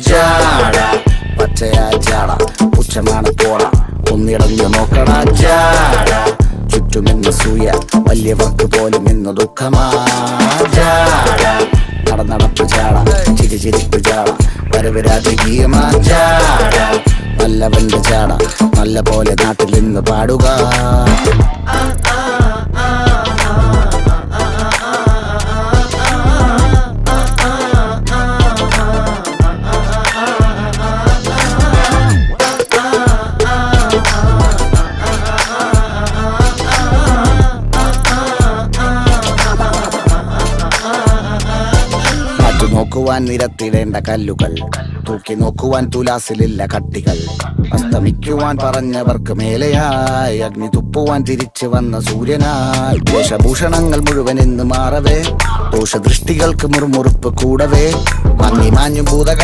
ജാട പച്ചയാ ജാട പുച്ഛമാണ് പോട ഒന്നിടഞ്ഞു നോക്കണ ജാട ചുറ്റുമെന്ന് സൂയ വലിയവർക്ക് പോലും ഇന്ന് ദുഃഖമാ ജാട നടപ്പ് ജാട ചിരിപ്പ് ജാട വരവ് രാജകീയമാ ജാട നല്ലവന്റെ ജാട നല്ല പോലെ നാട്ടിൽ നിന്ന് പാടുക. നോക്കുവാൻ നിരത്തിടേണ്ട കല്ലുകൾ, തൂക്കി നോക്കുവാൻ തുലാസിലില്ല കട്ടികൾ, അസ്തമിക്കുവാൻ പറഞ്ഞവർക്ക് മേലെയായി അഗ്നി തുപ്പുവാൻ തിരിച്ചു വന്ന സൂര്യനായി വേഷഭൂഷണങ്ങൾ മുഴുവൻ ഇന്ന് മാറവേ ദോഷദൃഷ്ടികൾക്ക് മുറുമുറുപ്പ് കൂടവേ മങ്ങി മാഞ്ഞു ഭൂതക